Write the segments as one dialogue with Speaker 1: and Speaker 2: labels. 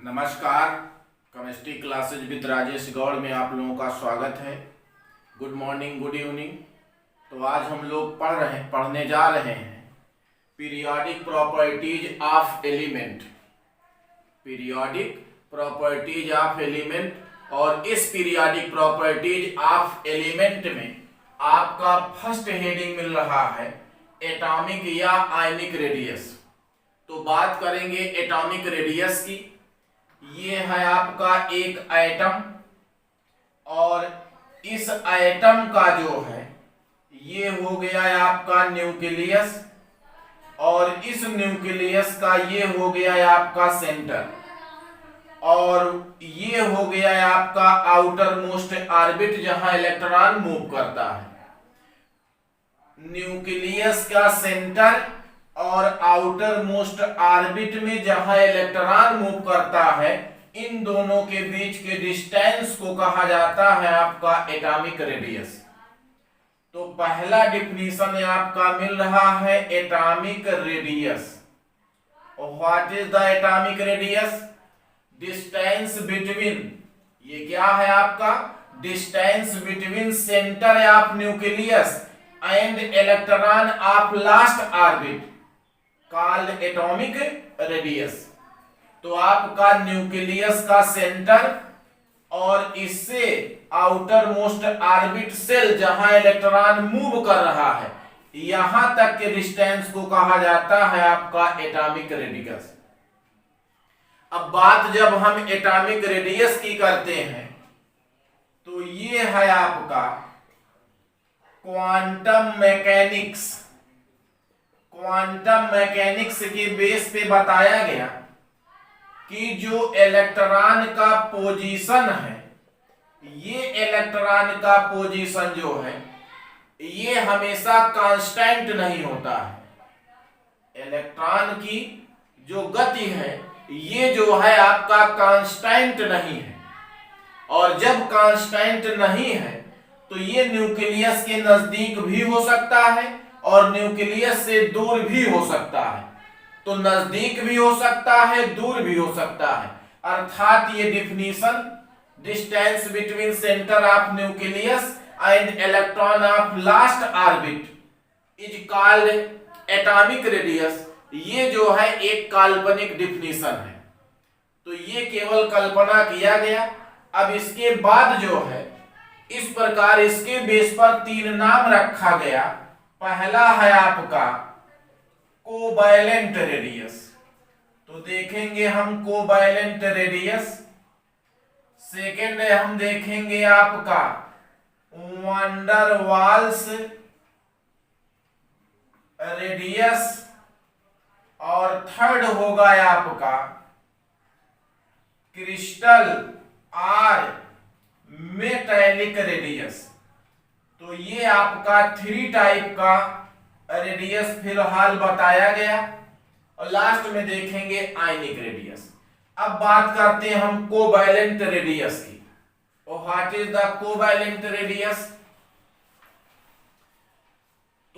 Speaker 1: नमस्कार। Chemistry classes with Rajesh Gaur में आप लोगों का स्वागत है। Good morning, good evening. तो आज हम लोग पढ़ने जा रहे हैं periodic properties of element. Periodic properties of element. और इस पीरियोडिक प्रॉपर्टीज ऑफ एलिमेंट में आपका फर्स्ट हेडिंग मिल रहा है एटॉमिक या आयनिक रेडियस। तो बात करेंगे एटॉमिक रेडियस की। ये है आपका एक एटम और इस एटम का जो है ये हो गया है आपका न्यूक्लियस और इस न्यूक्लियस का ये हो गया है आपका सेंटर और ये हो गया है आपका आउटर मोस्ट ऑर्बिट जहां इलेक्ट्रॉन मूव करता है। न्यूक्लियस का सेंटर और आउटर मोस्ट ऑर्बिट में जहां इलेक्ट्रॉन मूव करता है, इन दोनों के बीच के डिस्टेंस को कहा जाता है आपका एटॉमिक रेडियस। तो पहला डिफिनीशन आपका मिल रहा है atomic radius. What is the atomic radius? Distance between, ये क्या है आपका? Distance between centre of nucleus and electron of last orbit called atomic radius. तो आपका न्यूक्लियस का सेंटर और इससे आउटर मोस्ट ऑर्बिट सेल जहां इलेक्ट्रॉन मूव कर रहा है, यहां तक के डिस्टेंस को कहा जाता है आपका एटॉमिक रेडियस। अब बात जब हम एटॉमिक रेडियस की करते हैं तो ये है आपका क्वांटम मैकेनिक्स। क्वांटम मैकेनिक्स के बेस पे बताया गया कि जो इलेक्ट्रॉन का पोजीशन है, ये इलेक्ट्रॉन का पोजीशन जो है ये हमेशा कांस्टेंट नहीं होता है। इलेक्ट्रॉन की जो गति है ये जो है आपका कांस्टेंट नहीं है, और जब कांस्टेंट नहीं है तो ये न्यूक्लियस के नजदीक भी हो सकता है और न्यूक्लियस से दूर भी हो सकता है। तो नजदीक भी हो सकता है, दूर भी हो सकता है। अर्थात ये definition distance between centre of nucleus and electron of last orbit is called atomic radius. ये जो है एक काल्पनिक डिफिनीशन है, तो ये केवल कल्पना किया गया। अब इसके बाद जो है इस प्रकार इसके बेस पर तीन नाम रखा गया। पहला है आपका कोवैलेंट रेडियस। तो देखेंगे हम कोवैलेंट रेडियस। सेकेंड हम देखेंगे आपका वैन डर वाल्स रेडियस और थर्ड होगा आपका क्रिस्टल आर मेटैलिक रेडियस। तो ये आपका थ्री टाइप का रेडियस फिलहाल बताया गया और लास्ट में देखेंगे आयनिक रेडियस। अब बात करते हैं हम कोवैलेंट रेडियस की। What is the covalent radius?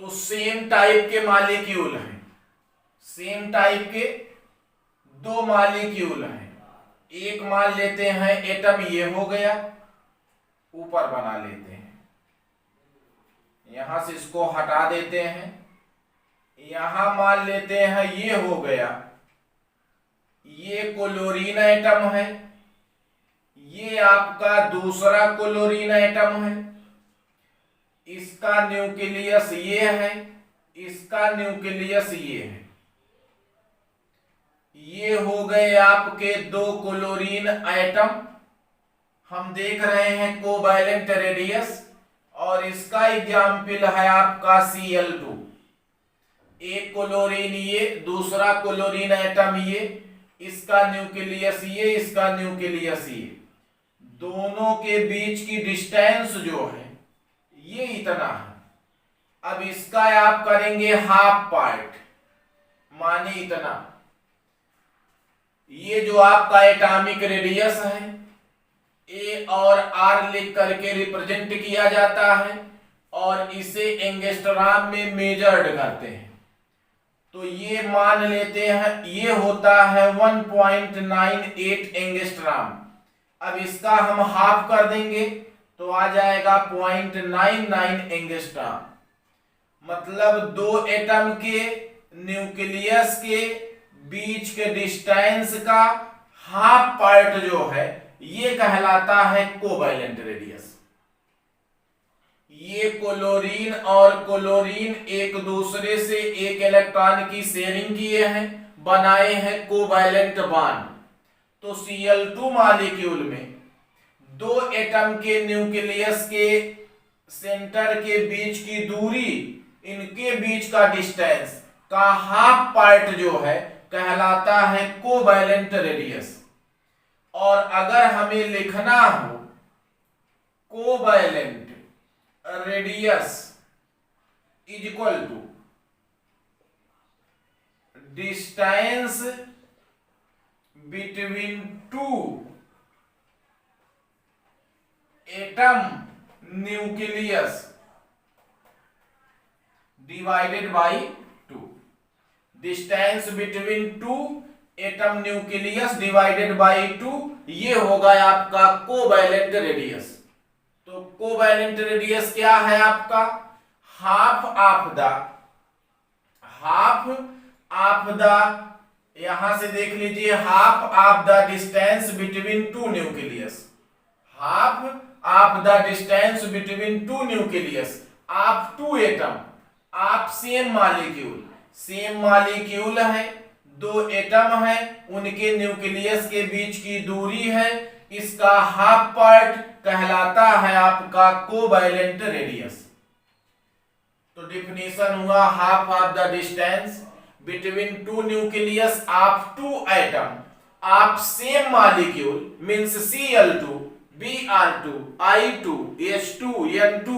Speaker 1: तो सेम टाइप के मॉलिक्यूल हैं, सेम टाइप के दो मॉलिक्यूल हैं। एक मान लेते हैं एटम ये हो गया, ऊपर बना लेते हैं, यहां से इसको हटा देते हैं। यहां मान लेते हैं ये हो गया, ये क्लोरीन एटम है, ये आपका दूसरा क्लोरीन एटम है, इसका न्यूक्लियस ये है, इसका न्यूक्लियस ये है। ये हो गए आपके दो क्लोरीन एटम। हम देख रहे हैं कोवैलेंट रेडियस और इसका एग्जाम्पल है आपका Cl2। एक क्लोरीन ये, दूसरा क्लोरीन एटम ये, इसका न्यूक्लियस ये, इसका न्यूक्लियस ये। दोनों के बीच की डिस्टेंस जो है ये इतना है। अब इसका आप करेंगे हाफ पार्ट, माने इतना। ये जो आपका एटॉमिक रेडियस है ए और आर लिख करके रिप्रेजेंट किया जाता है और इसे एंगस्ट्रॉम में मेजर्ड करते हैं। तो ये मान लेते हैं ये होता है 1.98 एंगस्ट्राम। अब इसका हम हाफ कर देंगे तो आ जाएगा 0.99 एंगस्ट्राम। मतलब दो एटम के न्यूक्लियस के बीच के डिस्टेंस का हाफ पार्ट जो है ये कहलाता है कोवैलेंट रेडियस। ये क्लोरीन और क्लोरीन एक दूसरे से एक इलेक्ट्रॉन की शेयरिंग किए हैं, बनाए हैं कोवैलेंट बॉन्ड। तो Cl2 मॉलिक्यूल में दो एटम के न्यूक्लियस के सेंटर के बीच की दूरी, इनके बीच का डिस्टेंस का हाफ पार्ट जो है कहलाता है कोवैलेंट रेडियस। और अगर हमें लिखना हो covalent radius is equal to distance between two atom nucleus divided by two, distance between two atom nucleus divided by two, ये होगा आपका कोवैलेंट रेडियस। तो कोवैलेंट रेडियस क्या है आपका? हाफ ऑफ द यहां से देख लीजिए, half of the distance between two nucleus, half of the distance between two nucleus of two atom of same molecule. Same molecule है, दो एटम है, उनके न्यूक्लियस के बीच की दूरी है, इसका हाफ पार्ट कहलाता है आपका कोवैलेंट रेडियस। तो डिफिनेशन हुआ half of the distance between two nucleus of two atom of same molecule means Cl2, Br2, I2, H2, N2,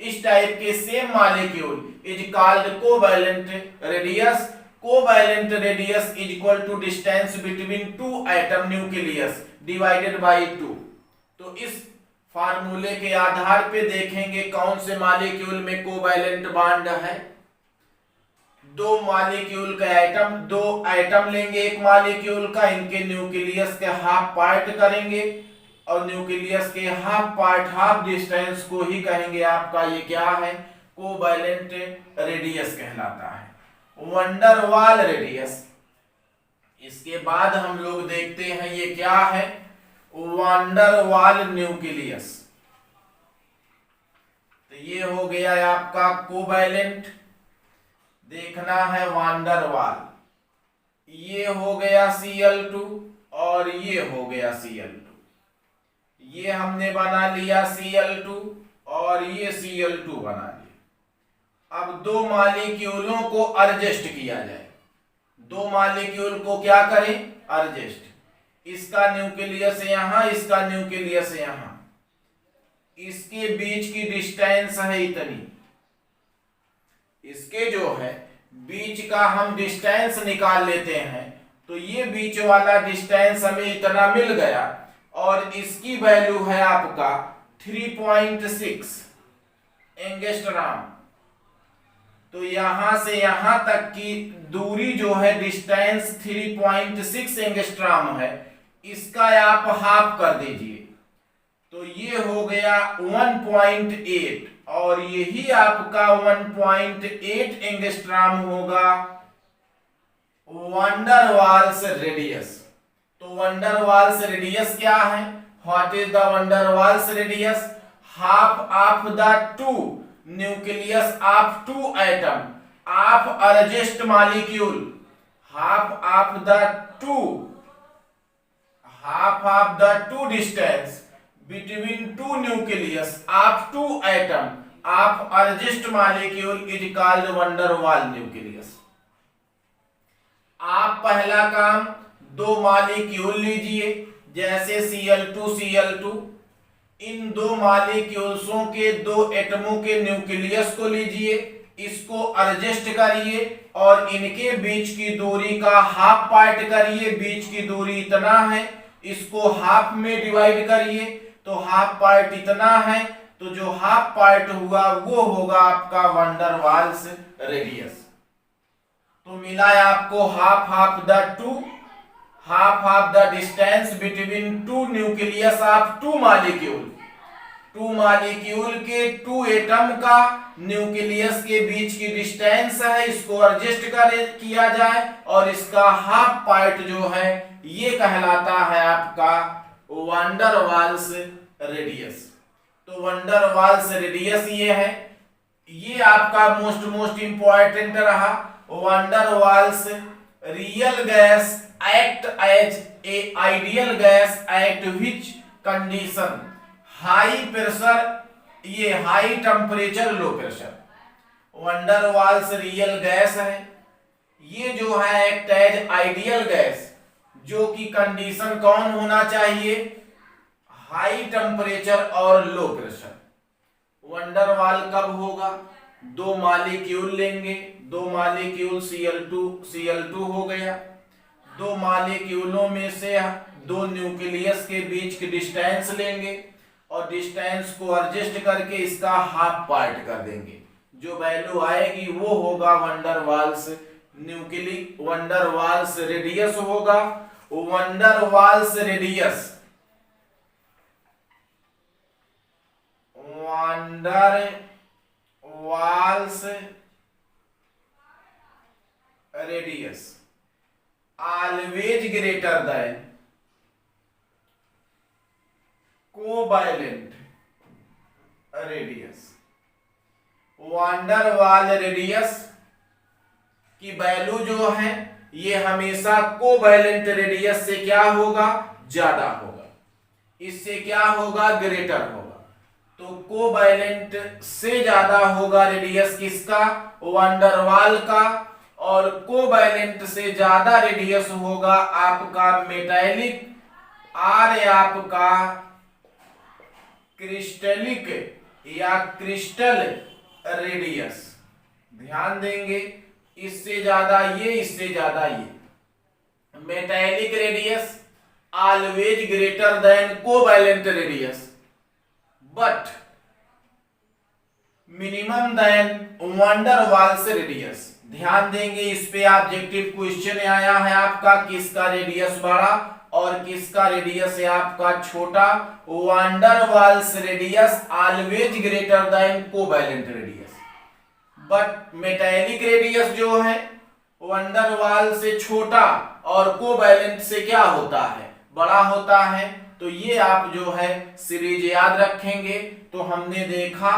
Speaker 1: इस टाइप के same molecule is called covalent radius. Covalent radius is equal to distance between two atom nucleus divided by two. तो इस फार्मूले के आधार पे देखेंगे कौन से मॉलिक्यूल में कोवैलेंट बॉन्ड है। दो मॉलिक्यूल का एटम, दो एटम लेंगे एक मॉलिक्यूल का, इनके न्यूक्लियस के हाफ पार्ट करेंगे और न्यूक्लियस के हाफ पार्ट, हाफ डिस्टेंस को ही कहेंगे आपका ये क्या है? कोवैलेंट रेडियस कहलाता है, वंडर वाल रेडियस। इसके बाद हम लोग देखते हैं ये क्या है? वंडर वाल न्यूक्लियस। तो ये हो गया आपका कोवैलेंट, देखना है वंडर वाल। ये हो गया Cl2 और ये हो गया Cl2। ये हमने बना लिया Cl2 और ये Cl2 बना लिया। अब दो मॉलिक्यूलों को एडजस्ट किया जाए। दो मॉलिक्यूल को क्या करें? एडजस्ट। इसका न्यूक्लियस यहां, इसका न्यूक्लियस यहां, इसके बीच की डिस्टेंस है इतनी, इसके जो है बीच का हम डिस्टेंस निकाल लेते हैं। तो ये बीच वाला डिस्टेंस हमें इतना मिल गया और इसकी वैल्यू है आपका 3.6 एंगस्ट्रॉम। तो यहां से यहां तक की दूरी जो है डिस्टेंस 3.6 एंगस्ट्रॉम है, इसका आप हाफ कर दीजिए तो ये हो गया 1.8 और यही आपका 1.8 एंगस्ट्रॉम होगा वंडर वाल्स रेडियस। तो वंडर वाल्स रेडियस क्या है? What is the van der Waals radius? Half of the two nucleus of two atom of adjacent molecule, half of the two distance between two nucleus of two atom of adjacent molecule is called van der Waals nucleus। आप पहला काम दो molecule लीजिए जैसे Cl2, इन दो मॉलिक्यूल्सों के दो एटमों के न्यूक्लियस को लीजिए, इसको एडजस्ट करिए और इनके बीच की दूरी का हाफ पार्ट करिए। बीच की दूरी इतना है, इसको हाफ में डिवाइड करिए तो हाफ पार्ट इतना है, तो जो हाफ पार्ट हुआ वो होगा आपका वंडर वाल्स रेडियस। तो मिला है आपको half the distance between two nucleus of two molecule के टू एटम का न्यूक्लियस के बीच की डिस्टेंस है, इसको एडजस्ट किया जाए और इसका हाफ पार्ट जो है ये कहलाता है आपका वैन डर वाल्स रेडियस। तो वैन डर वाल्स रेडियस ये है, ये आपका मोस्ट इंपॉर्टेंट रहा। Van der Waals real gas act as a ideal gas at which condition high pressure, ये high temperature low pressure. Van der Waals real gas है, ये जो है एक्ट एज आइडियल गैस, जो कि कंडीशन कौन होना चाहिए, हाई टेम्परेचर और लो प्रेशर। वैन डर वाल कब होगा, दो मॉलिक्यूल लेंगे, दो मॉलिक्यूल Cl2 हो गया, दो मॉलिक्यूलों में से दो न्यूक्लियस के बीच की डिस्टेंस लेंगे और डिस्टेंस को एडजस्ट करके इसका हाफ पार्ट कर देंगे, जो वैल्यू आएगी वो होगा van der Waals van der Waals radius होगा। Van der Waals radius, van der Waals radius always greater than covalent radius. Van der Waals radius की वैल्यू जो है ये हमेशा कोवैलेंट रेडियस से क्या होगा, ज्यादा होगा, इससे क्या होगा, ग्रेटर होगा। तो कोवैलेंट से ज्यादा होगा रेडियस किसका, वैन डर वाल का, और कोवैलेंट से ज्यादा रेडियस होगा आपका मेटालिक और आपका क्रिस्टलिक या क्रिस्टल रेडियस। ध्यान देंगे, इससे ज्यादा ये, इससे ज्यादा ये। Metallic radius always greater than covalent radius but minimum than van der Waals radius. ध्यान देंगे, इस पे ऑब्जेक्टिव क्वेश्चन आया है आपका, किसका रेडियस बड़ा और किसका रेडियस है आपका छोटा। Van der Waals radius always greater than covalent radius but metallic radius जो है वैन डर वाल से छोटा और कोवैलेंट से क्या होता है, बड़ा होता है। तो ये आप जो है सीरीज याद रखेंगे। तो हमने देखा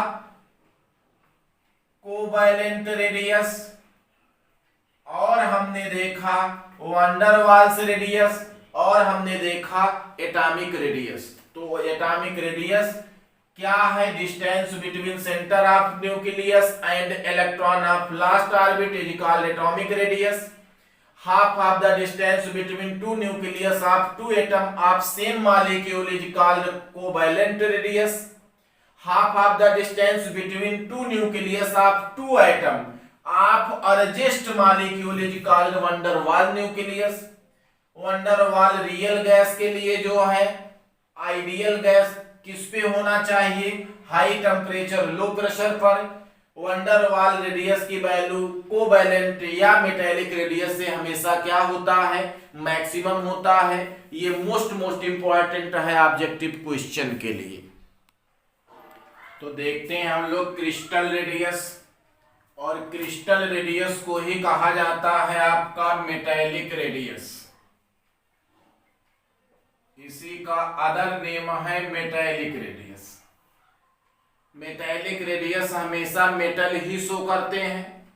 Speaker 1: कोवैलेंट रेडियस और हमने देखा वैन डर वाल्स रेडियस और हमने देखा एटॉमिक रेडियस। तो एटॉमिक रेडियस क्या है, distance between centre of nucleus and electron of last orbit is called atomic radius. half of the distance between two nucleus of two atom of same molecule is called covalent radius. Half of the distance between two nucleus of two atom of adjacent molecule is called van der Waal nucleus. van der Waal real gas के लिए जो है ideal gas किस पे होना चाहिए, high temperature low pressure पर। Van der Waals radius की वैल्यू कोवैलेंट या मेटालिक रेडियस से हमेशा क्या होता है, मैक्सिमम होता है। ये मोस्ट इंपॉर्टेंट है ऑब्जेक्टिव क्वेश्चन के लिए। तो देखते हैं हम लोग क्रिस्टल रेडियस, और क्रिस्टल रेडियस को ही कहा जाता है आपका मेटालिक रेडियस, इसी का अदर नेम है मेटालिक रेडियस। मेटालिक रेडियस हमेशा मेटल ही शो करते हैं,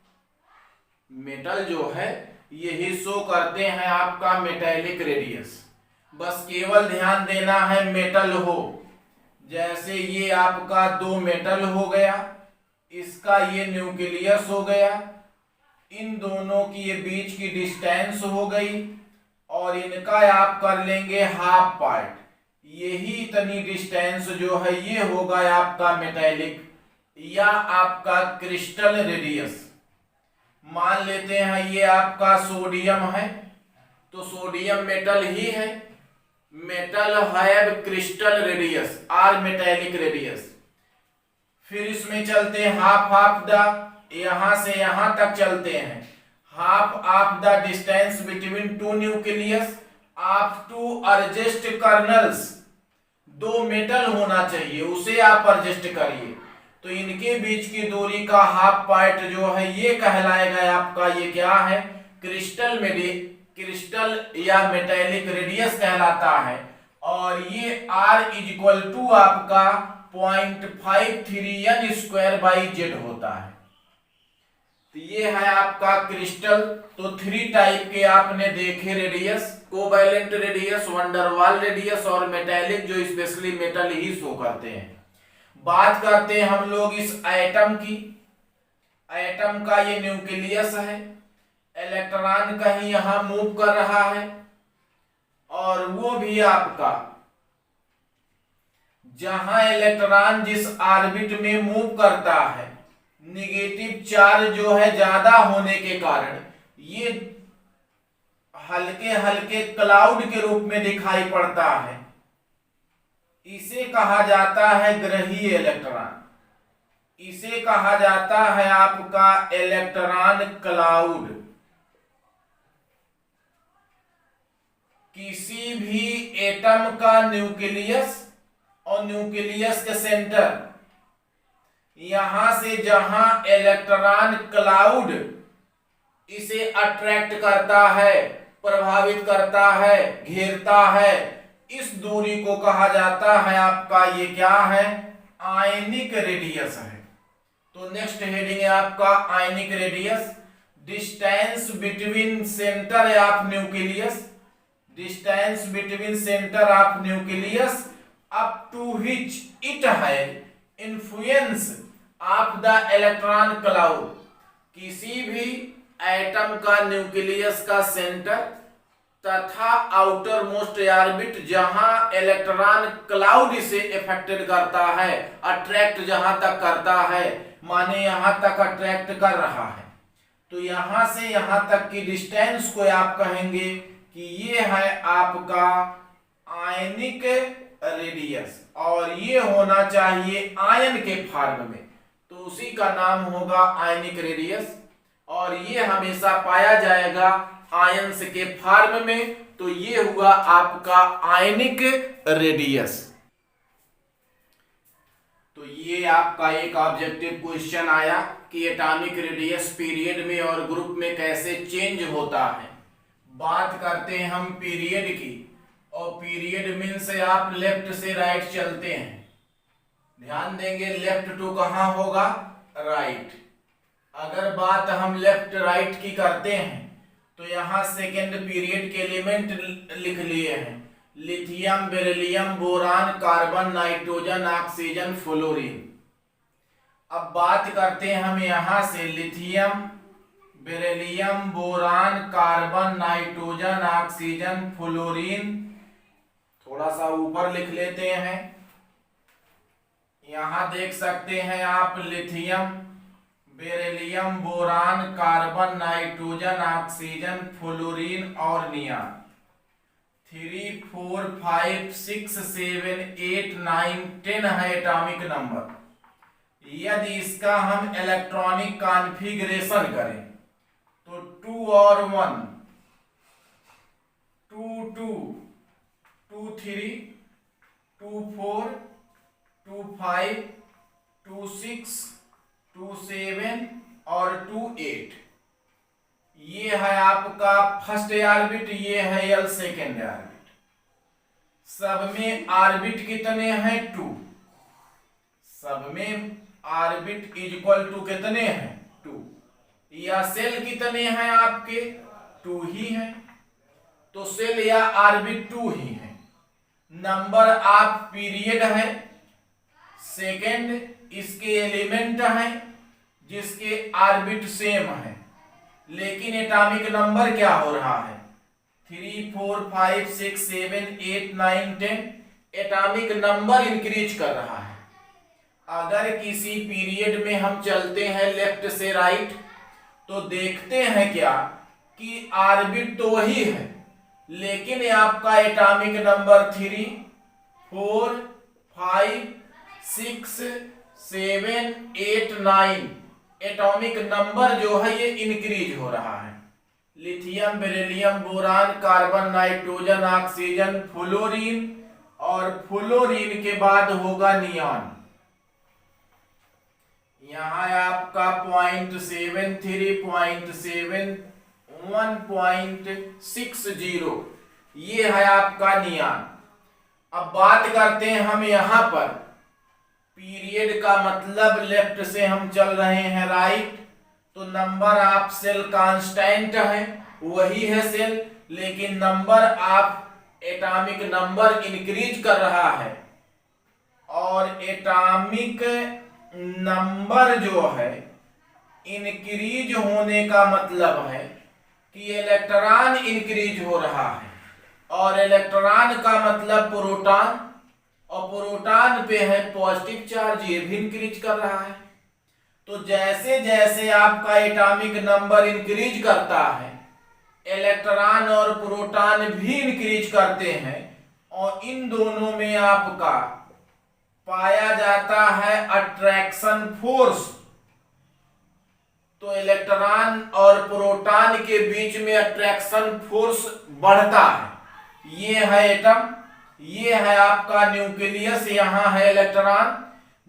Speaker 1: मेटल जो है यही शो करते हैं आपका मेटालिक रेडियस। बस केवल ध्यान देना है मेटल हो, जैसे ये आपका दो मेटल हो गया, इसका ये न्यूक्लियस हो गया, इन दोनों की ये बीच की डिस्टेंस हो गई और इनका आप कर लेंगे हाफ पार्ट, यही इतनी डिस्टेंस जो है ये होगा आपका मेटालिक या आपका क्रिस्टल रेडियस। मान लेते हैं ये आपका सोडियम है, तो सोडियम मेटल ही है, मेटल हैव क्रिस्टल रेडियस और मेटालिक रेडियस। फिर इसमें चलते हैं हाफ द, यहां से यहां तक चलते हैं, half of the distance between two nucleus of two adjacent kernels। दो मेटल होना चाहिए, उसे आप एडजस्ट करिए, तो इनके बीच की दूरी का हाफ पार्ट जो है ये कहलाएगा आपका, ये क्या है, क्रिस्टल या मेटेलिक रेडियस कहलाता है। और ये R इक्वल टू आपका 0.53 n स्क्वायर बाई जेड होता है। तो ये है आपका क्रिस्टल। तो 3 टाइप के आपने देखे radius, covalent radius, van der Waals radius और मेटेलिक, जो स्पेशली मेटल ही शो करते हैं। बात करते हैं हम लोग इस एटम की। एटम का ये न्यूक्लियस है, इलेक्ट्रॉन कहीं यहां मूव कर रहा है, और वो भी आपका जहां इलेक्ट्रॉन जिस ऑर्बिट में मूव करता है, निगेटिव चार्ज जो है ज्यादा होने के कारण ये हल्के हल्के क्लाउड के रूप में दिखाई पड़ता है। इसे कहा जाता है ग्रहीय इलेक्ट्रॉन, इसे कहा जाता है आपका इलेक्ट्रॉन क्लाउड। किसी भी एटम का न्यूक्लियस और न्यूक्लियस के सेंटर, यहां से जहां इलेक्ट्रॉन क्लाउड इसे अट्रैक्ट करता है, प्रभावित करता है, घेरता है, इस दूरी को कहा जाता है आपका, ये क्या है, आयनिक रेडियस है। तो नेक्स्ट हेडिंग है आपका ionic radius. Distance between centre of nucleus, distance between centre of nucleus up to which it है influence of the electron cloud. किसी भी एटम का न्यूक्लियस का सेंटर तथा आउटर मोस्ट ऑर्बिट जहां इलेक्ट्रॉन क्लाउड इसे इफेक्टेड करता है, अट्रैक्ट जहां तक करता है, माने यहां तक अट्रैक्ट कर रहा है, तो यहां से यहां तक की डिस्टेंस को आप कहेंगे कि ये है आपका आयनिक रेडियस, और ये होना चाहिए आयन के फॉर्म में, तो उसी का नाम होगा आयनिक रेडियस। और ये हमेशा पाया जाएगा आयंस के फॉर्म में, तो ये हुआ आपका आयनिक रेडियस। तो ये आपका एक ऑब्जेक्टिव क्वेश्चन आया कि एटॉमिक रेडियस पीरियड में और ग्रुप में कैसे चेंज होता है। बात करते हैं हम पीरियड की, और पीरियड मीन्स से आप लेफ्ट से राइट चलते हैं, ध्यान देंगे लेफ्ट टू कहां होगा, राइट। अगर बात हम लेफ्ट राइट की करते हैं तो यहां सेकेंड पीरियड के एलिमेंट लिख लिए हैं, lithium, beryllium, boron, carbon, nitrogen, oxygen, fluorine. अब बात करते हैं हम यहां से lithium, beryllium, boron, carbon, nitrogen, oxygen, fluorine, थोड़ा सा ऊपर लिख लेते हैं। यहां देख सकते हैं आप lithium, beryllium, boron, carbon, nitrogen, oxygen, fluorine और नियॉन। 3, 4, 5, 6, 7, 8, 9, 10 है एटॉमिक नंबर। यदि इसका हम इलेक्ट्रॉनिक कॉन्फ़िगरेशन करें तो 2 और 1, 2, 2, 2, 3, 2, 4, 2, 5, 2, 6, 2, 7 और 2, 8। ये है आपका फर्स्ट ऑर्बिट, ये है यल सेकेंड ऑर्बिट। सब में ऑर्बिट कितने हैं, 2। सब में ऑर्बिट इक्वल टू कितने हैं, 2। या सेल कितने हैं आपके, 2 ही हैं, तो सेल या ऑर्बिट 2 ही है। नंबर ऑफ पीरियड है सेकेंड, इसके एलिमेंट हैं जिसके ऑर्बिट सेम है, लेकिन एटॉमिक नंबर क्या हो रहा है, 3, 4, 5, 6, 7, 8, 9, 10। एटॉमिक नंबर इंक्रीज कर रहा है। अगर किसी पीरियड में हम चलते हैं लेफ्ट से राइट तो देखते हैं क्या कि ऑर्बिट 2 ही है, लेकिन आपका एटॉमिक नंबर 3, 4, 5, 6, 7, 8, 9 एटॉमिक नंबर जो है ये इंक्रीज हो रहा है। Lithium, beryllium, boron, carbon, nitrogen, oxygen, fluorine, और फ्लोरीन के बाद होगा नियॉन। यहां आपका 0.73, 0.7, 1.60, ये है आपका नियॉन। अब बात करते हैं हम यहां पर पीरियड का, मतलब लेफ्ट से हम चल रहे हैं राइट, तो नंबर ऑफ सेल कांस्टेंट है, वही है सेल, लेकिन number of atomic number increase कर रहा है। और एटॉमिक नंबर जो है इंक्रीज होने का मतलब है कि इलेक्ट्रॉन इंक्रीज हो रहा है, और इलेक्ट्रॉन का मतलब प्रोटॉन, और प्रोटॉन पे है पॉजिटिव चार्ज, ये भी इंक्रीज कर रहा है। तो जैसे जैसे आपका एटॉमिक नंबर इंक्रीज करता है, इलेक्ट्रॉन और प्रोटॉन भी इंक्रीज करते हैं, और इन दोनों में आपका पाया जाता है अट्रैक्शन फोर्स। तो इलेक्ट्रॉन और प्रोटॉन के बीच में अट्रैक्शन फोर्स बढ़ता है। ये है एटम, ये है आपका न्यूक्लियस, यहां है इलेक्ट्रॉन।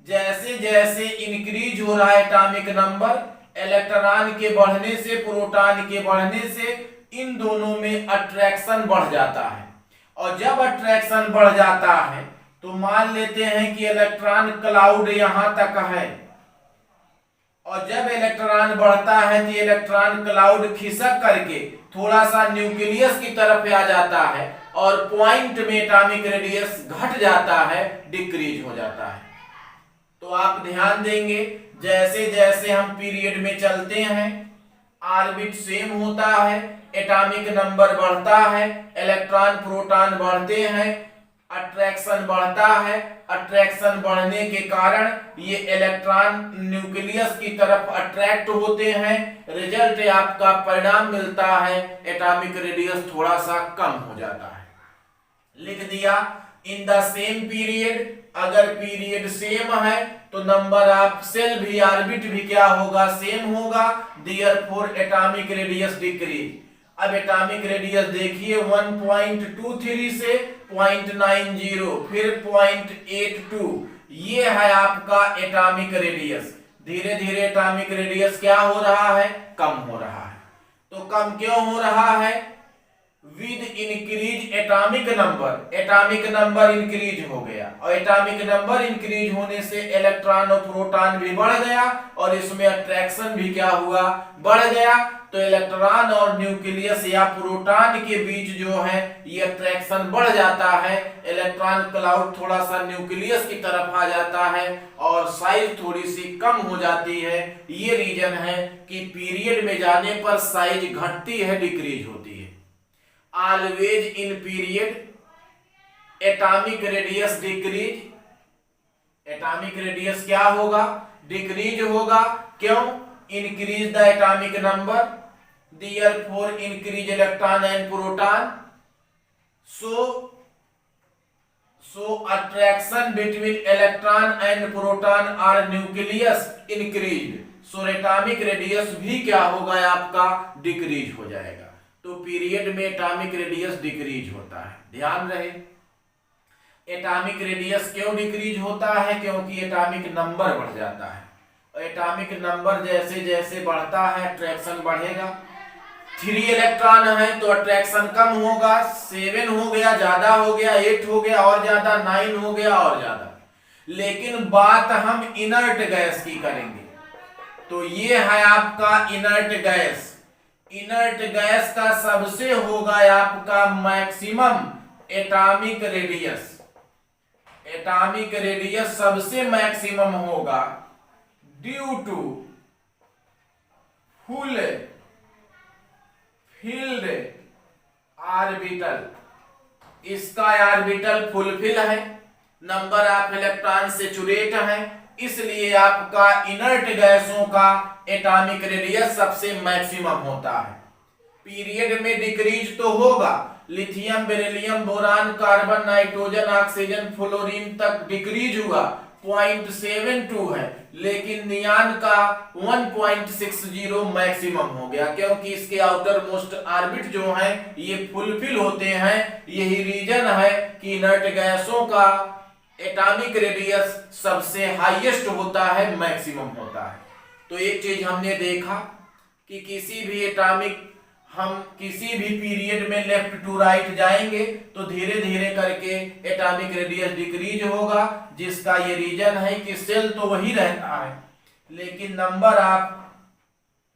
Speaker 1: जैसे जैसे इंक्रीज हो रहा है एटॉमिक नंबर, इलेक्ट्रॉन के बढ़ने से, प्रोटॉन के बढ़ने से, इन दोनों में अट्रैक्शन बढ़ जाता है। और जब अट्रैक्शन बढ़ जाता है तो मान लेते हैं कि इलेक्ट्रॉन क्लाउड यहां तक है, और जब इलेक्ट्रॉन बढ़ता है तो इलेक्ट्रॉन क्लाउड खिसक करके थोड़ा सा न्यूक्लियस की तरफ आ जाता है, और पॉइंट में एटॉमिक रेडियस घट जाता है, डिक्रीज हो जाता है। तो आप ध्यान देंगे जैसे जैसे हम पीरियड में चलते हैं, ऑर्बिट सेम होता है, एटॉमिक नंबर बढ़ता है, इलेक्ट्रॉन प्रोटॉन बढ़ते हैं, अट्रैक्शन बढ़ता है। अट्रैक्शन बढ़ने के कारण ये इलेक्ट्रॉन न्यूक्लियस की तरफ अट्रैक्ट होते हैं, रिजल्ट आपका परिणाम मिलता है, एटॉमिक रेडियस थोड़ा सा कम हो जाता है। लिख दिया इन द सेम पीरियड, अगर पीरियड सेम है तो नंबर ऑफ सेल भी, ऑर्बिट भी क्या होगा, सेम होगा, देयरफॉर एटॉमिक रेडियस डिक्रीज। अब एटॉमिक रेडियस देखिए 1.23 से 0.90, फिर 0.82, ये है आपका एटॉमिक रेडियस। धीरे धीरे एटॉमिक रेडियस क्या हो रहा है, कम हो रहा है। तो कम क्यों हो रहा है, with increase atomic number, atomic number increase हो गया, और एटॉमिक नंबर इंक्रीज होने से इलेक्ट्रॉन और प्रोटॉन भी बढ़ गया, और इसमें अट्रैक्शन भी क्या हुआ, बढ़ गया। तो इलेक्ट्रॉन और न्यूक्लियस या प्रोटॉन के बीच जो है ये अट्रैक्शन बढ़ जाता है, इलेक्ट्रॉन क्लाउड थोड़ा सा न्यूक्लियस की तरफ आ जाता है, और साइज थोड़ी सी कम हो जाती है। ये रीजन है कि पीरियड में जाने पर साइज घटती है, डिक्रीज होती है। Always in period atomic radius decrease, atomic radius क्या होगा, डिक्रीज होगा। क्यों, increase the atomic number, therefore increase electron and proton, so attraction between electron and proton or nucleus increased, so atomic radius भी क्या होगा आपका, डिक्रीज हो जाएगा। तो पीरियड में एटॉमिक रेडियस डिक्रीज होता है, ध्यान रहे। एटॉमिक रेडियस क्यों डिक्रीज होता है, क्योंकि एटॉमिक नंबर बढ़ जाता है, और एटॉमिक नंबर जैसे जैसे बढ़ता है अट्रैक्शन बढ़ेगा। 3 इलेक्ट्रॉन है तो अट्रैक्शन कम होगा, 7 हो गया ज्यादा हो गया, 8 हो गया और ज्यादा, 9 हो गया और ज्यादा। लेकिन बात हम इनर्ट गैस की करेंगे, तो ये है आपका इनर्ट गैस। इनर्ट गैस का सबसे होगा आपका maximum atomic radius, atomic radius सबसे मैक्सिमम होगा due to full field orbital. इसका ऑर्बिटल फुलफिल है, नंबर ऑफ इलेक्ट्रॉन सेचुरेट है, इसलिए आपका इनर्ट गैसों का एटॉमिक रेडियस सबसे मैक्सिमम होता है। पीरियड में डिक्रीज तो होगा, lithium, beryllium, boron, carbon, nitrogen, oxygen, fluorine तक डिक्रीज हुआ, 0.72 है, लेकिन नियान का 1.60 मैक्सिमम हो गया, क्योंकि इसके आउटर मोस्ट ऑर्बिट जो है ये फुलफिल होते हैं। यही रीजन है कि इनर्ट गैसों का एटॉमिक रेडियस सबसे हाईएस्ट होता है, मैक्सिमम होता है। तो एक चीज हमने देखा कि हम किसी भी पीरियड में लेफ्ट टू राइट जाएंगे तो धीरे धीरे करके एटॉमिक रेडियस डिक्रीज होगा, जिसका ये रीजन है कि सेल तो वही रहता है, लेकिन नंबर ऑफ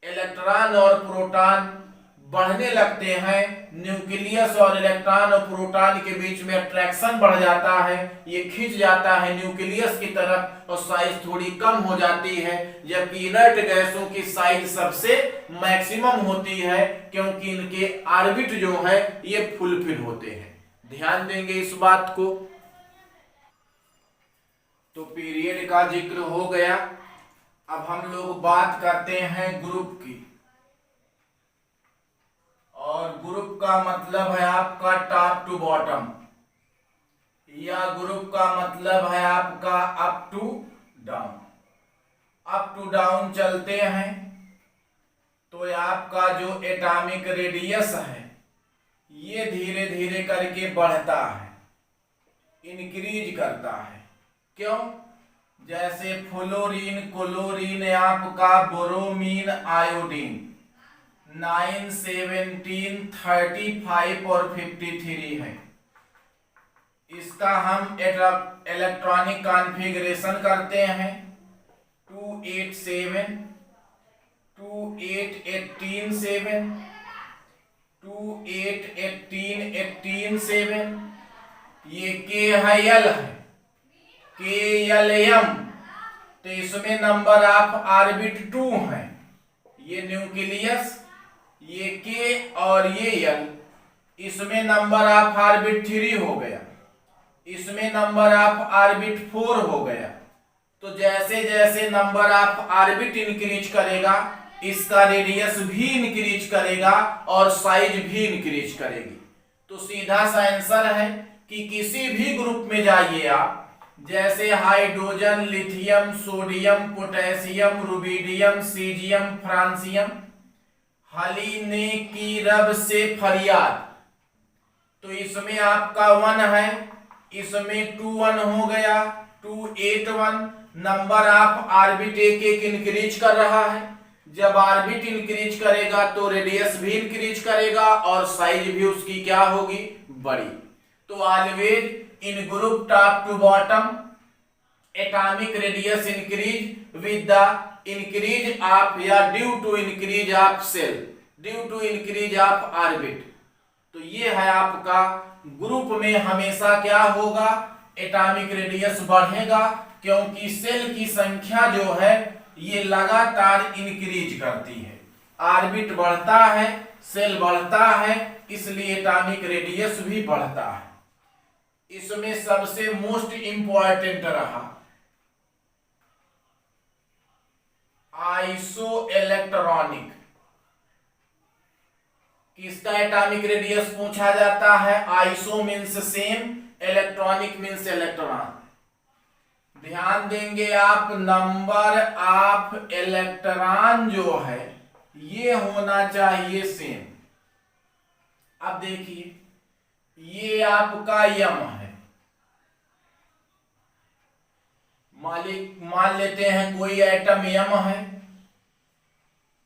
Speaker 1: इलेक्ट्रॉन और प्रोटॉन बढ़ने लगते हैं। न्यूक्लियस और इलेक्ट्रॉन और प्रोटॉन के बीच में अट्रैक्शन बढ़ जाता है, ये खिंच जाता है न्यूक्लियस की तरफ और साइज थोड़ी कम हो जाती है, जबकि इनर्ट गैसों की साइज सबसे मैक्सिमम होती है, क्योंकि इनके ऑर्बिट जो है ये फुलफिल होते हैं। ध्यान देंगे इस बात को। तो पीरियड का जिक्र हो गया। अब हम लोग बात करते हैं ग्रुप की, और ग्रुप का मतलब है आपका टॉप टू बॉटम, या ग्रुप का मतलब है आपका up to down. Up to down चलते हैं तो आपका जो एटॉमिक रेडियस है ये धीरे धीरे करके बढ़ता है, इंक्रीज करता है। क्यों? जैसे फ्लोरीन, क्लोरीन, आपका ब्रोमीन, आयोडीन 9, 17, 35 और 53 है। इसका हम इलेक्ट्रॉनिक कॉन्फ़िगरेशन करते हैं 287, 28, 18, 7, 28, 18, 18, 7। ये के है, यल है, के यल एम, तो इसमें नंबर ऑफ ऑर्बिट 2 है। ये न्यूक्लियस, ये के और ये यल, इसमें नंबर ऑफ ऑर्बिट 3 हो गया, इसमें नंबर ऑफ ऑर्बिट 4 हो गया। तो जैसे जैसे नंबर ऑफ ऑर्बिट इंक्रीज करेगा, इसका रेडियस भी इंक्रीज करेगा और साइज भी इंक्रीज करेगी। तो सीधा सा आंसर है कि किसी भी ग्रुप में जाइए आप, जैसे hydrogen, lithium, sodium, potassium, rubidium, caesium, francium, हली ने की रब से फरियाद, तो इसमें आपका 1 है, इसमें 2 1 हो गया, 2 8 1। नंबर ऑफ ऑर्बिट एक एक इंक्रीज कर रहा है। जब ऑर्बिट इंक्रीज करेगा तो रेडियस भी इंक्रीज करेगा और साइज भी उसकी क्या होगी? बड़ी। तो always in group top to bottom atomic radius increase with the increase of, या due to increase of shell, due to increase of orbit. तो ये है आपका ग्रुप में हमेशा क्या होगा? एटॉमिक रेडियस बढ़ेगा, क्योंकि सेल की संख्या जो है ये लगातार इंक्रीज करती है। ऑर्बिट बढ़ता है, सेल बढ़ता है, इसलिए एटॉमिक रेडियस भी बढ़ता है। इसमें सबसे मोस्ट इंपॉर्टेंट रहा आइसो इलेक्ट्रॉनिक। किसका एटॉमिक रेडियस पूछा जाता है? Iso means same, electronic means electron. ध्यान देंगे आप, नंबर ऑफ इलेक्ट्रॉन जो है ये होना चाहिए सेम। अब देखिए, ये आपका यम है, मान लेते हैं कोई एटम यम है।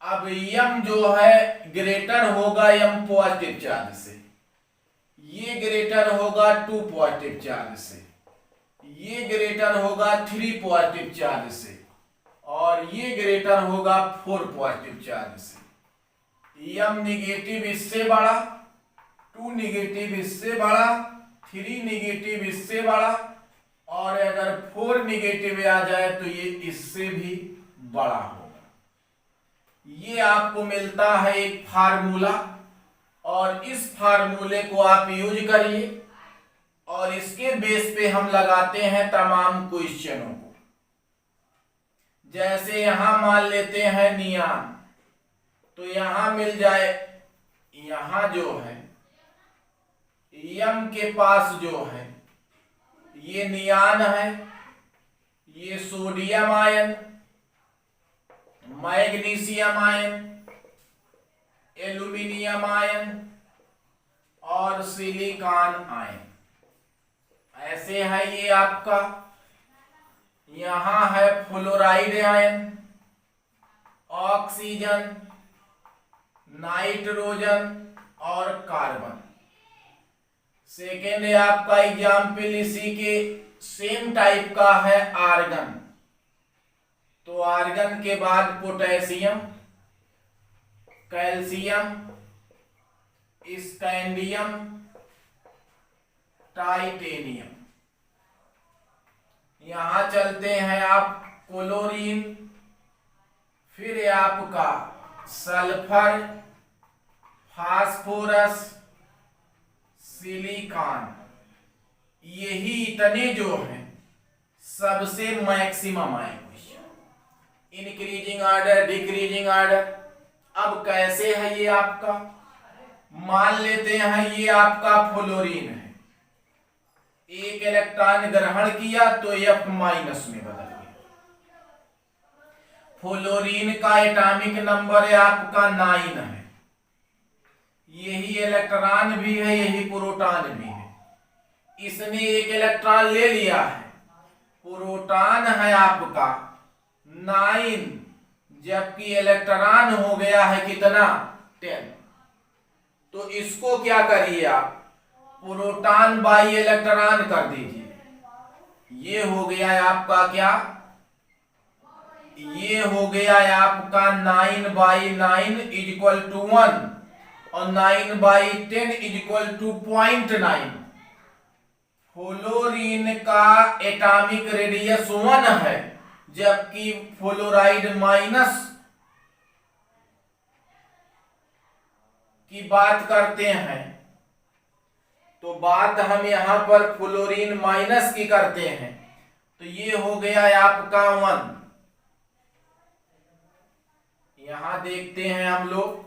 Speaker 1: अब यम जो है ग्रेटर होगा यम पॉजिटिव चार्ज से, ये ग्रेटर होगा 2 पॉजिटिव चार्ज से, ये ग्रेटर होगा 3 पॉजिटिव चार्ज से, और ये ग्रेटर होगा 4 पॉजिटिव चार्ज से। यम निगेटिव इससे बड़ा, 2 निगेटिव इससे बड़ा, 3 निगेटिव इससे बड़ा, और अगर 4 निगेटिव आ जाए तो ये इससे भी बड़ा होगा। ये आपको मिलता है एक फार्मूला, और इस फार्मूले को आप यूज करिए, और इसके बेस पे हम लगाते हैं तमाम क्वेश्चनों को। जैसे यहां मान लेते हैं नियान, तो यहां मिल जाए, यहां जो है यम के पास जो है ये नियान है, ये sodium ion, magnesium ion, aluminium ion और सिलिकॉन आयन। ऐसे है ये आपका। यहां है फ्लोराइड आयन, ऑक्सीजन, नाइट्रोजन और कार्बन। सेकेंड है आपका एग्जाम्पल इसी के सेम टाइप का है आर्गन। तो आर्गन के बाद पोटेशियम, कैल्शियम, स्कैंडियम, टाइटेनियम। यहां चलते हैं आप क्लोरीन, फिर आपका सल्फर, फास्फोरस, सिलिकॉन। यही इतने जो हैं सबसे मैक्सिमम आए question, increasing order, decreasing order. अब कैसे है ये आपका, मान लेते हैं ये आपका फ्लोरीन है, एक इलेक्ट्रॉन ग्रहण किया तो F माइनस में बदल गया। फ्लोरीन का एटॉमिक नंबर है आपका 9 है। यही इलेक्ट्रॉन भी है, यही प्रोटॉन भी है। इसने एक इलेक्ट्रॉन ले लिया है, प्रोटॉन है आपका 9, जबकि इलेक्ट्रॉन हो गया है कितना 10। तो इसको क्या करिए आप, प्रोटॉन बाई इलेक्ट्रॉन कर दीजिए। ये हो गया है आपका क्या, ये हो गया है आपका 9/9 इक्वल टू 1 और 9/10 इक्वल टू 0.9। फ्लोरीन का एटॉमिक रेडियस 1 है, जबकि फ्लोराइड माइनस की बात करते हैं तो बात हम यहां पर फ्लोरीन माइनस की करते हैं। तो ये हो गया है आपका 1। यहां देखते हैं हम लोग,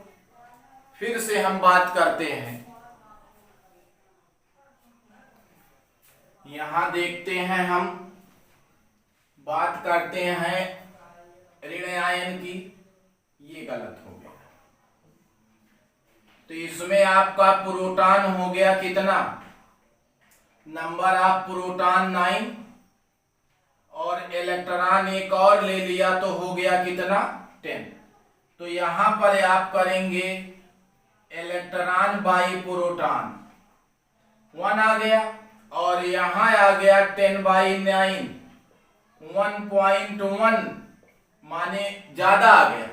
Speaker 1: फिर से हम बात करते हैं। यहां देखते हैं हम बात करते हैं ऋण आयन की। ये गलत हो गया। तो इसमें आपका प्रोटॉन हो गया कितना, नंबर ऑफ प्रोटॉन 9 और इलेक्ट्रॉन एक और ले लिया तो हो गया कितना 10। तो यहां पर आप करेंगे इलेक्ट्रॉन बाई प्रोटॉन 1 आ गया, और यहां आ गया 10/9 1.1 माने ज्यादा आ गया।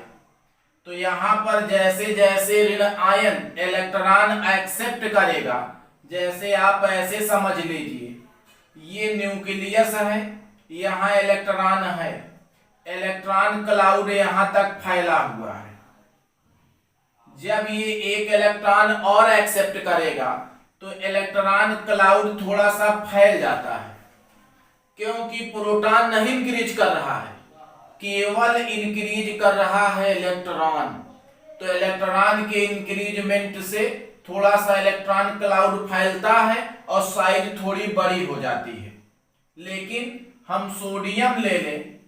Speaker 1: तो यहां पर जैसे जैसे ऋण आयन इलेक्ट्रॉन एक्सेप्ट करेगा, जैसे आप ऐसे समझ लीजिए ये न्यूक्लियस है, यहां इलेक्ट्रॉन है, इलेक्ट्रॉन क्लाउड यहां तक फैला हुआ है। जब ये एक इलेक्ट्रॉन और एक्सेप्ट करेगा तो इलेक्ट्रॉन क्लाउड थोड़ा सा फैल जाता है, क्योंकि प्रोटॉन नहीं इंक्रीज कर रहा है, केवल इंक्रीज कर रहा है इलेक्ट्रॉन। तो इलेक्ट्रॉन के इंक्रीजमेंट से थोड़ा सा इलेक्ट्रॉन क्लाउड फैलता है और साइज थोड़ी बड़ी हो जाती है। लेकिन हम सोडियम ले लें,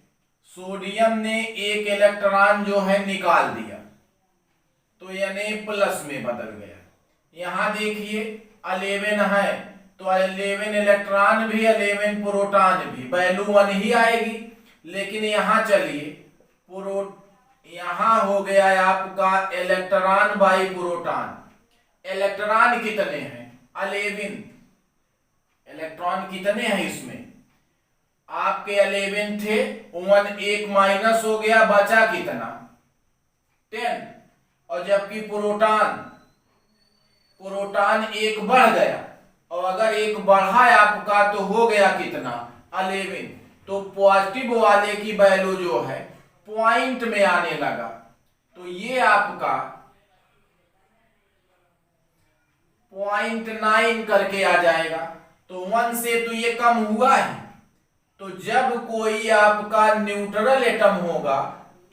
Speaker 1: सोडियम ने एक इलेक्ट्रॉन जो है निकाल दिया तो यानी प्लस में बदल गया। यहां देखिए 11 है तो 11 इलेक्ट्रॉन भी 11 प्रोटॉन भी, वैल्यू 1 ही आएगी। लेकिन यहां चलिए यहां हो गया है आपका इलेक्ट्रॉन बाई प्रोटॉन। इलेक्ट्रॉन कितने हैं 11, इलेक्ट्रॉन कितने हैं इसमें, आपके 11 थे, 1 एक माइनस हो गया, बचा कितना 10। और जबकि प्रोटॉन एक बढ़ गया, और अगर एक बढ़ा आपका तो हो गया कितना 11। तो पॉजिटिव वाले की वैल्यू जो है पॉइंट में आने लगा, तो ये आपका 0.9 करके आ जाएगा। तो 1 से तो ये कम हुआ है। तो जब कोई आपका न्यूट्रल एटम होगा,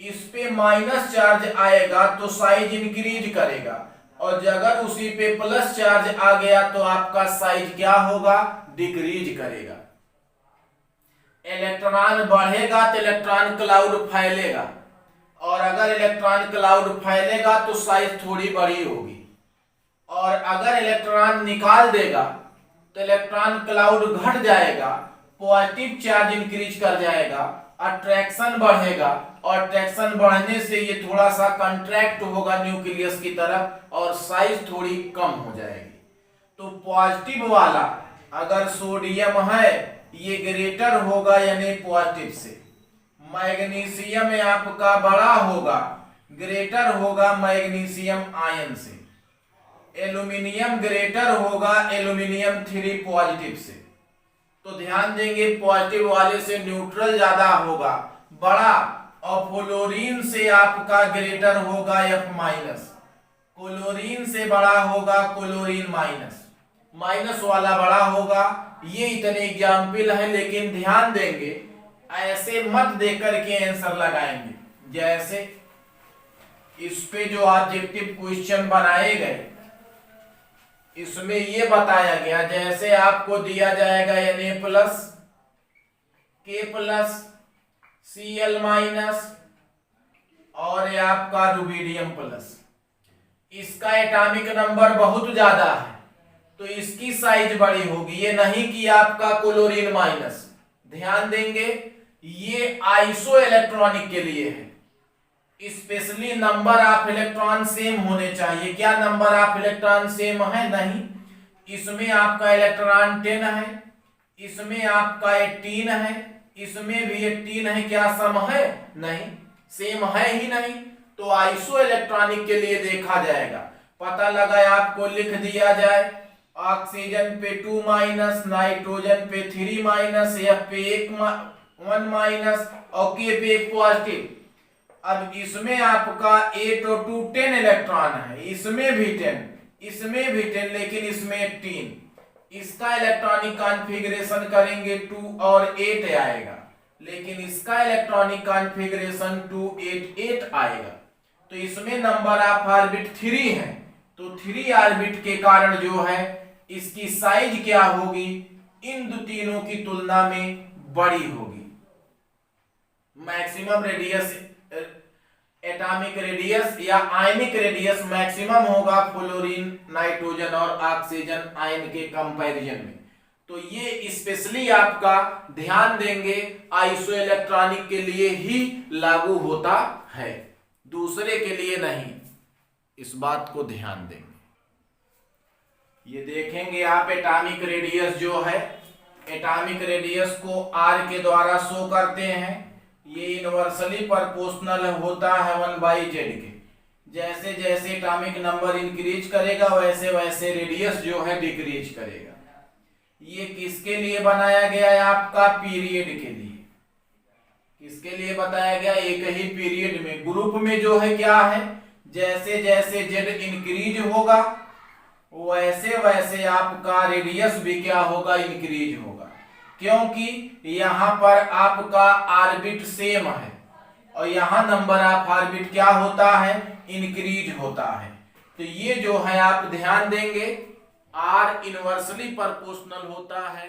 Speaker 1: इस पे माइनस चार्ज आएगा तो साइज इंक्रीज करेगा, और अगर उसी पे प्लस चार्ज आ गया तो आपका साइज क्या होगा, डिक्रीज करेगा। इलेक्ट्रॉन बढ़ेगा तो इलेक्ट्रॉन क्लाउड फैलेगा, और अगर इलेक्ट्रॉन क्लाउड फैलेगा तो साइज थोड़ी बड़ी होगी, और अगर इलेक्ट्रॉन निकाल देगा तो इलेक्ट्रॉन क्लाउड घट जाएगा, पॉजिटिव चार्ज इंक्रीज कर जाएगा, अट्रैक्शन बढ़ेगा, और अट्रैक्शन बढ़ने से ये थोड़ा सा कंट्रैक्ट होगा न्यूक्लियस की तरफ और साइज थोड़ी कम हो जाएगी। तो पॉजिटिव वाला अगर सोडियम है ये ग्रेटर होगा यानी पॉजिटिव से, मैग्नीशियम आपका बड़ा होगा, ग्रेटर होगा मैग्नीशियम आयन से, एल्यूमिनियम ग्रेटर होगा एल्यूमिनियम 3 पॉजिटिव से। तो ध्यान देंगे पॉजिटिव वाले से न्यूट्रल ज्यादा होगा, बड़ा, और फ्लोरीन से आपका ग्रेटर होगा F माइनस, क्लोरीन से बड़ा होगा क्लोरीन माइनस, माइनस वाला बड़ा होगा। ये इतने एग्जाम्पल है, लेकिन ध्यान देंगे ऐसे मत देकर के आंसर लगाएंगे। जैसे इस पे जो ऑब्जेक्टिव क्वेश्चन बनाए गए इसमें ये बताया गया, जैसे आपको दिया जाएगा Na plus K plus Cl minus और ये आपका रुबिडियम प्लस, इसका एटॉमिक नंबर बहुत ज्यादा है तो इसकी साइज बड़ी होगी, ये नहीं कि आपका क्लोरीन माइनस। ध्यान देंगे ये आइसो इलेक्ट्रॉनिक के लिए है, specially number of electron same होने चाहिए। क्या नंबर ऑफ इलेक्ट्रॉन सेम है? नहीं। इसमें आपका इलेक्ट्रॉन 10 है, इसमें आपका 18 है, इसमें भी 18 है, क्या सम है? नहीं, सेम है ही नहीं। तो आइसो इलेक्ट्रॉनिक के लिए देखा जाएगा। पता लगा आपको लिख दिया जाए ऑक्सीजन पे 2 माइनस, नाइट्रोजन पे 3 माइनस, F पे 1 माइनस और K पे 1 पॉजिटिव। अब इसमें आपका 8 और 2 10 इलेक्ट्रॉन है, इसमें भी 10, इसमें भी 10, लेकिन इसमें 18। इसका इलेक्ट्रॉनिक कॉन्फ़िगरेशन करेंगे 2 और 8 आएगा, लेकिन इसका इलेक्ट्रॉनिक कॉन्फ़िगरेशन 2 8 8 आएगा। तो इसमें नंबर ऑफ ऑर्बिट 3 है, तो 3 ऑर्बिट के कारण जो है इसकी साइज क्या होगी? इन दो तीनों की तुलना में बड़ी होगी। मैक्सिमम रेडियस, एटॉमिक रेडियस या आयनिक रेडियस मैक्सिमम होगा फ्लोरीन, नाइट्रोजन और ऑक्सीजन आयन के कंपैरिजन में। तो ये स्पेशली आपका ध्यान देंगे आइसो इलेक्ट्रॉनिक के लिए ही लागू होता है, दूसरे के लिए नहीं। इस बात को ध्यान देंगे। ये देखेंगे आप एटॉमिक रेडियस जो है, एटॉमिक रेडियस को R के द्वारा शो करते हैं। ये इनवर्सली प्रोपोर्शनल होता है 1/z के। जैसे जैसे एटॉमिक नंबर इंक्रीज करेगा वैसे वैसे रेडियस जो है डिक्रीज करेगा। ये किसके लिए बनाया गया है? आपका पीरियड के लिए। किसके लिए बताया गया? एक ही पीरियड में, ग्रुप में जो है क्या है, जैसे जैसे z इंक्रीज होगा वैसे वैसे आपका रेडियस भी क्या होगा? इंक्रीज होगा, क्योंकि यहां पर आपका ऑर्बिट सेम है और यहां नंबर ऑफ ऑर्बिट क्या होता है? इंक्रीज होता है। तो ये जो है आप ध्यान देंगे R इनवर्सली प्रोपोर्शनल होता है